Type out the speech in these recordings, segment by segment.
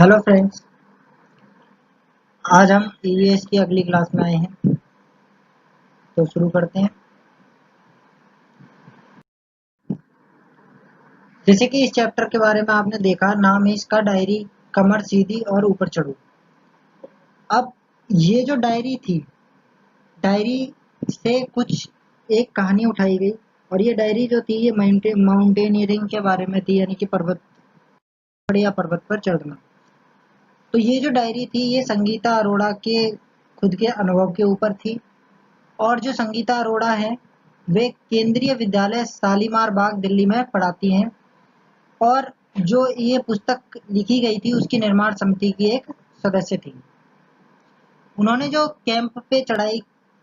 Hello friends. आज हम EVS की अगली क्लास में आए हैं, तो शुरू करते हैं। जैसे कि इस चैप्टर के बारे में आपने देखा, नाम है इसका डायरी, कमर सीधी और ऊपर चढ़ो। अब ये जो डायरी थी, डायरी से कुछ एक कहानी उठाई गई, और ये डायरी जो थी ये माउंटेनियरिंग के बारे में थी, यानी कि पर्वत या पर्वत पर चढ़ना। तो ये जो डायरी थी ये संगीता अरोड़ा के खुद के अनुभव के ऊपर थी। और जो संगीता अरोड़ा है वे केंद्रीय विद्यालय शालीमार बाग दिल्ली में पढ़ाती हैं, और जो ये पुस्तक लिखी गई थी उसकी निर्माण समिति की एक सदस्य थी। उन्होंने जो कैंप पे चढ़ाई,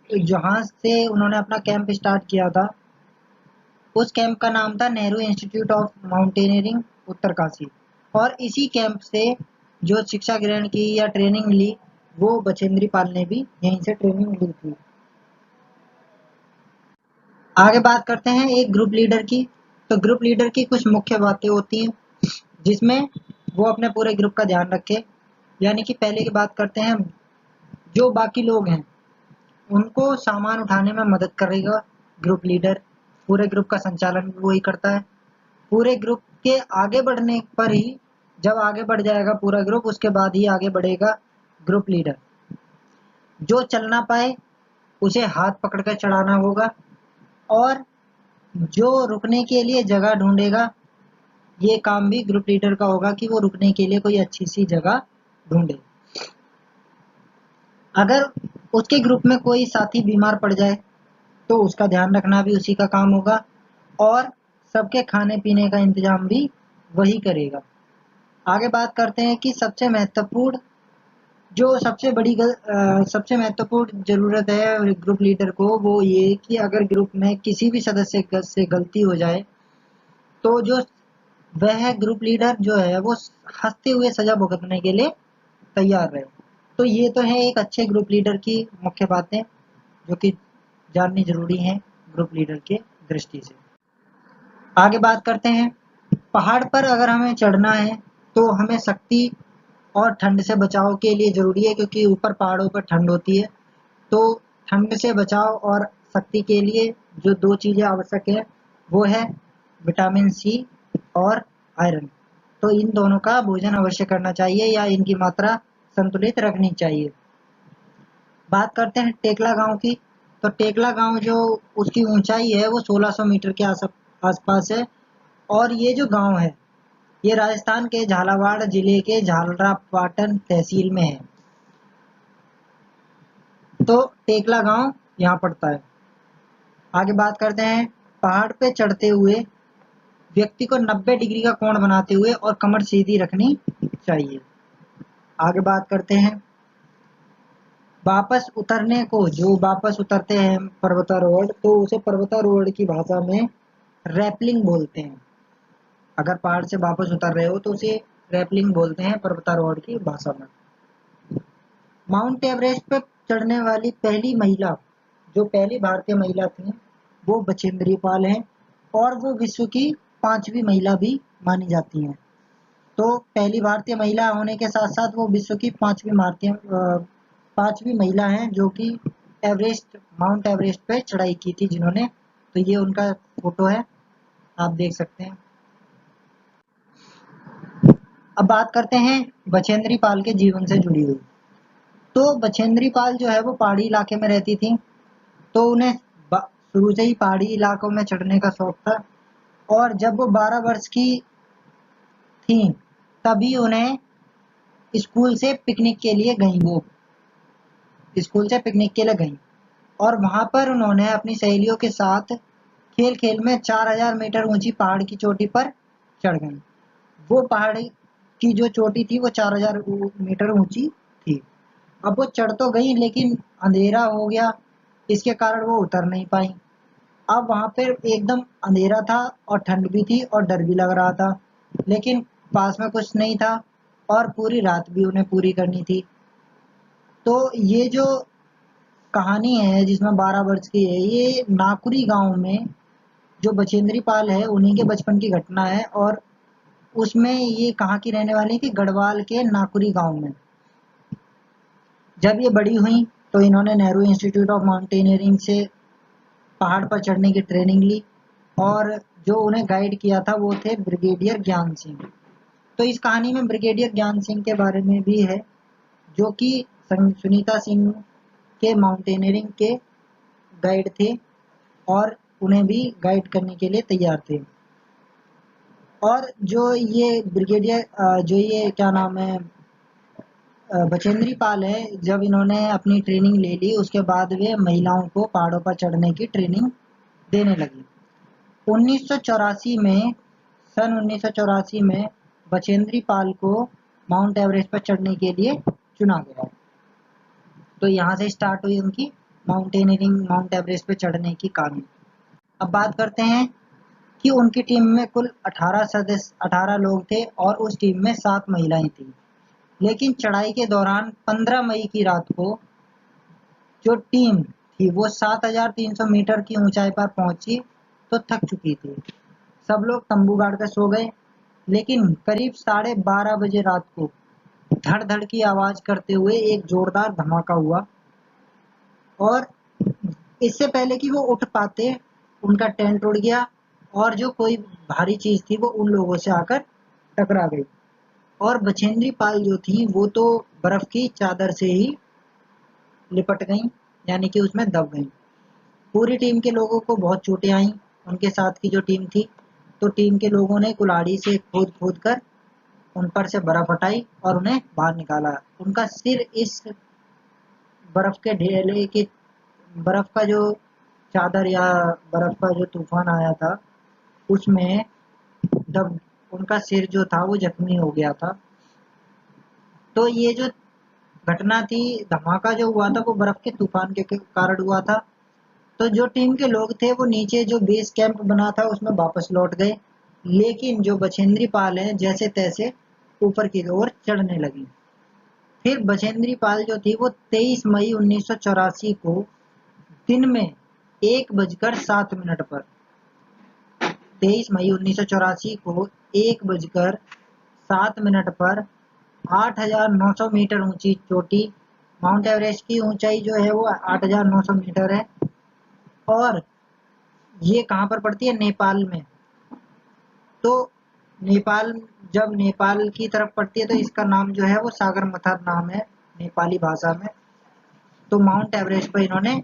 जहां से उन्होंने अपना कैंप स्टार्ट किया था, उस कैंप का नाम था Nehru institute of mountaineering Uttarkashi. और इसी कैंप से जो शिक्षा ग्रहण की या ट्रेनिंग ली, वो बचेंद्री पाल ने भी यहीं से ट्रेनिंग ली थी। आगे बात करते हैं एक ग्रुप लीडर की। तो ग्रुप लीडर की कुछ मुख्य बातें होती हैं जिसमें वो अपने पूरे ग्रुप का ध्यान रखे। यानी कि पहले की बात करते हैं, जो बाकी लोग हैं उनको सामान उठाने में मदद करेगा ग्रुप लीडर। पूरे ग्रुप का संचालन वो ही करता है। पूरे ग्रुप के आगे बढ़ने पर ही, जब आगे बढ़ जाएगा पूरा ग्रुप, उसके बाद ही आगे बढ़ेगा ग्रुप लीडर। जो चल ना पाए उसे हाथ पकड़कर चढ़ाना होगा, और जो रुकने के लिए जगह ढूंढेगा, ये काम भी ग्रुप लीडर का होगा कि वो रुकने के लिए कोई अच्छी सी जगह ढूंढे। अगर उसके ग्रुप में कोई साथी बीमार पड़ जाए तो उसका ध्यान रखना भी उसी का काम होगा, और सबके खाने पीने का इंतजाम भी वही करेगा। आगे बात करते हैं कि सबसे महत्वपूर्ण जरूरत है ग्रुप लीडर को, वो ये कि अगर ग्रुप में किसी भी सदस्य से गलती हो जाए तो जो वह ग्रुप लीडर जो है वो हंसते हुए सजा भुगतने के लिए तैयार रहे। तो ये तो है एक अच्छे ग्रुप लीडर की मुख्य बातें, जो कि जाननी जरूरी है ग्रुप लीडर के दृष्टि से। आगे बात करते हैं, पहाड़ पर अगर हमें चढ़ना है तो हमें शक्ति और ठंड से बचाव के लिए जरूरी है, क्योंकि ऊपर पहाड़ों पर ठंड होती है। तो ठंड से बचाव और शक्ति के लिए जो दो चीजें आवश्यक है वो है विटामिन सी और आयरन। तो इन दोनों का भोजन अवश्य करना चाहिए, या इनकी मात्रा संतुलित रखनी चाहिए। बात करते हैं टेकला गांव की। तो टेकला गांव जो उसकी ऊंचाई है वो 1600 मीटर के आसपास है। और ये जो गांव है ये राजस्थान के झालावाड़ जिले के झालरापाटन तहसील में है। तो टेकला गांव यहाँ पड़ता है। आगे बात करते हैं, पहाड़ पे चढ़ते हुए व्यक्ति को 90 डिग्री का कोण बनाते हुए और कमर सीधी रखनी चाहिए। आगे बात करते हैं, वापस उतरने को, जो वापस उतरते हैं पर्वतारोहण, तो उसे पर्वतारोहण की भाषा में रैपलिंग बोलते हैं। अगर पहाड़ से वापस उतर रहे हो तो उसे रैपलिंग बोलते हैं पर्वतारोहण की भाषा में। माउंट एवरेस्ट पर चढ़ने वाली पहली महिला, जो पहली भारतीय महिला थी, वो बछेंद्री पाल हैं, और वो विश्व की 5वीं महिला भी मानी जाती हैं। तो पहली भारतीय महिला होने के साथ साथ वो विश्व की 5वीं महिला हैं जो कि माउंट एवरेस्ट पे चढ़ाई की थी जिन्होंने। तो ये उनका फोटो है, आप देख सकते हैं। अब बात करते हैं बछेंद्री पाल के जीवन से जुड़ी हुई। तो बछेंद्री पाल जो है वो पहाड़ी इलाके में रहती थी। तो उन्हें शुरू से ही पहाड़ी इलाकों में चढ़ने का शौक था, और जब वो 12 वर्ष की थी तभी उन्हें स्कूल से पिकनिक के लिए गई वो स्कूल से पिकनिक के लिए गई, और वहां पर उन्होंने अपनी सहेलियों के साथ खेल खेल में 4000 मीटर ऊंची पहाड़ की चोटी पर चढ़ गई। वो पहाड़ की जो चोटी थी वो 4000 मीटर ऊंची थी। अब वो चढ़ तो गई लेकिन अंधेरा हो गया, इसके कारण वो उतर नहीं पाई। अब वहां पर एकदम अंधेरा था और ठंड भी थी और डर भी लग रहा था, लेकिन पास में कुछ नहीं था, और पूरी रात भी उन्हें पूरी करनी थी। तो ये जो कहानी है जिसमें 12 वर्ष की है, ये नाकुरी गांव में जो बचेंद्री पाल है उन्हीं के बचपन की घटना है। और उसमें ये कहाँ की रहने वाली थी, गढ़वाल के नाकुरी गांव में। जब ये बड़ी हुई तो इन्होंने नेहरू इंस्टीट्यूट ऑफ माउंटेनियरिंग से पहाड़ पर चढ़ने की ट्रेनिंग ली, और जो उन्हें गाइड किया था वो थे ब्रिगेडियर ज्ञान सिंह। तो इस कहानी में ब्रिगेडियर ज्ञान सिंह के बारे में भी है, जो कि सुनीता सिंह के माउंटेनियरिंग के गाइड थे और उन्हें भी गाइड करने के लिए तैयार थे। और जो ये ब्रिगेडियर जो ये क्या नाम है, बचेंद्री पाल है, जब इन्होंने अपनी ट्रेनिंग ले ली उसके बाद वे महिलाओं को पहाड़ों पर चढ़ने की ट्रेनिंग देने लगी। 1984 में सन 1984 में बचेंद्री पाल को माउंट एवरेस्ट पर चढ़ने के लिए चुना गया। तो यहाँ से स्टार्ट हुई उनकी माउंटेनियरिंग, माउंट एवरेस्ट पे चढ़ने की कहानी। अब बात करते हैं कि उनकी टीम में कुल 18 लोग थे और उस टीम में 7 महिलाएं थी। लेकिन चढ़ाई के दौरान 15 मई की रात को जो टीम थी वो 7,300 मीटर की ऊंचाई पर पहुंची तो थक चुकी थी। सब लोग तंबू गाड़ कर सो गए, लेकिन करीब 12:30 बजे रात को धड़ धड़ की आवाज करते हुए एक जोरदार धमाका हुआ, और इससे पहले कि वो उठ पाते उनका टेंट उड़ गया और जो कोई भारी चीज थी वो उन लोगों से आकर टकरा गई। और बछेंद्री पाल जो थी वो तो बर्फ की चादर से ही लिपट गई, यानी कि उसमें दब गई। पूरी टीम के लोगों को बहुत चोटें आईं। उनके साथ की जो टीम थी, तो टीम के लोगों ने कुल्हाड़ी से खोद खोद कर उन पर से बर्फ हटाई और उन्हें बाहर निकाला। उनका सिर इस बर्फ के ढेले की, बर्फ का जो चादर या बर्फ का जो तूफान आया था उसमें दब, उनका सिर जो था वो जख्मी हो गया था। तो ये जो घटना थी, धमाका जो हुआ था वो बर्फ के तूफान के कारण हुआ था। तो जो टीम के लोग थे वो नीचे जो बेस कैंप बना था उसमें वापस लौट गए, लेकिन जो बछेंद्री पाल है जैसे तैसे ऊपर की ओर चढ़ने लगी। फिर बछेंद्री पाल जो थी वो 23 मई 1984 को दिन में 1:07 पर 23 मई 1984 को 1:07 पर 8,900 मीटर ऊंची चोटी, माउंट एवरेस्ट की ऊंचाई जो है वो 8,900 मीटर है। और ये कहाँ पर पड़ती है, नेपाल में। तो नेपाल, जब नेपाल की तरफ पड़ती है तो इसका नाम जो है वो सागरमथर नाम है नेपाली भाषा में। तो माउंट एवरेस्ट पर इन्होंने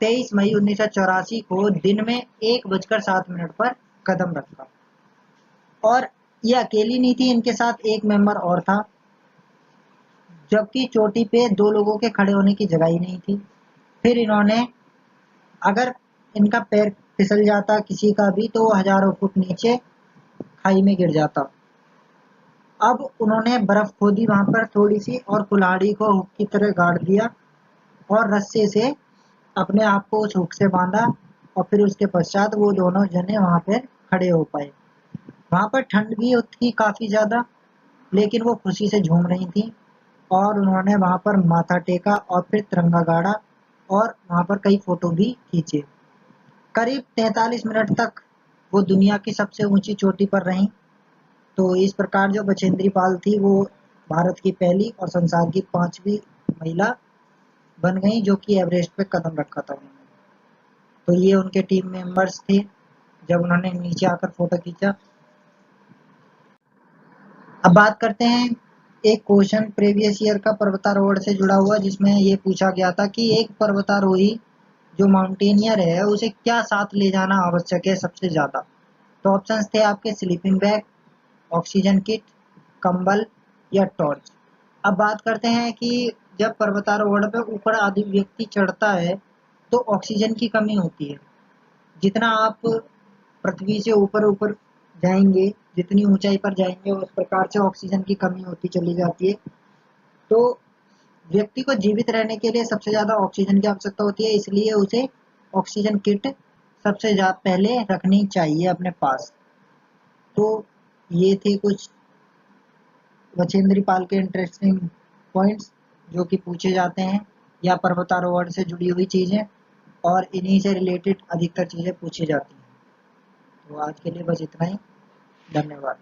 23 मई 1984 को दिन में 1:07 पर कदम रखा। और ये अकेली नहीं थी, इनके साथ एक मेंबर और था, जबकि चोटी पे 2 लोगों के खड़े होने की जगह ही नहीं थी। फिर इन्होंने, अगर इनका पैर फिसल जाता किसी का भी तो वो हजारों फुट नीचे खाई में गिर जाता। अब उन्होंने बर्फ खोदी वहां पर थोड़ी सी और कुल्हाड़ी को हुक की तरह गाड़ दिया और रस्से से अपने आप को उस हुक से बांधा, और फिर उसके पश्चात वो दोनों जने वहां पर खड़े हो पाए। वहां पर ठंड भी थी काफी ज्यादा, लेकिन वो खुशी से झूम रही थी और उन्होंने वहां पर माथा टेका और फिर तिरंगा गाड़ा और वहां पर कई फोटो भी खींचे। करीब 43 मिनट तक वो दुनिया की सबसे ऊंची चोटी पर रहीं। तो इस प्रकार जो बछेंद्री पाल थी वो भारत की पहली और संसार की 5वीं महिला बन गई जो कि एवरेस्ट पे कदम रखा था उन्होंने। तो ये उनके टीम मेंबर्स थे जब उन्होंने नीचे आकर फोटो खींचा। अब बात करते हैं एक क्वेश्चन प्रीवियस ईयर का पर्वतारोहण से जुड़ा हुआ, जिसमें ये पूछा गया था कि एक पर्वतारोही जो माउंटेनियर है उसे क्या साथ ले जाना आवश्यक है सबसे ज्यादा। तो ऑप्शंस थे आपके स्लीपिंग बैग, ऑक्सीजन किट, कंबल या टॉर्च। अब बात करते हैं कि जब पर्वतारोहण पे ऊपर आदि व्यक्ति चढ़ता है तो ऑक्सीजन की कमी होती है। जितना आप पृथ्वी से ऊपर ऊपर जाएंगे, जितनी ऊंचाई पर जाएंगे उस प्रकार से ऑक्सीजन की कमी होती चली जाती है। तो व्यक्ति को जीवित रहने के लिए सबसे ज्यादा ऑक्सीजन की आवश्यकता होती है, इसलिए उसे ऑक्सीजन किट सबसे ज्यादा पहले रखनी चाहिए अपने पास। तो ये थे कुछ बछेंद्री पाल के इंटरेस्टिंग पॉइंट्स जो कि पूछे जाते हैं या पर्वतारोहण से जुड़ी हुई चीजें, और इन्हीं से रिलेटेड अधिकतर चीजें पूछी जाती हैं। तो आज के लिए बस इतना ही। धन्यवाद।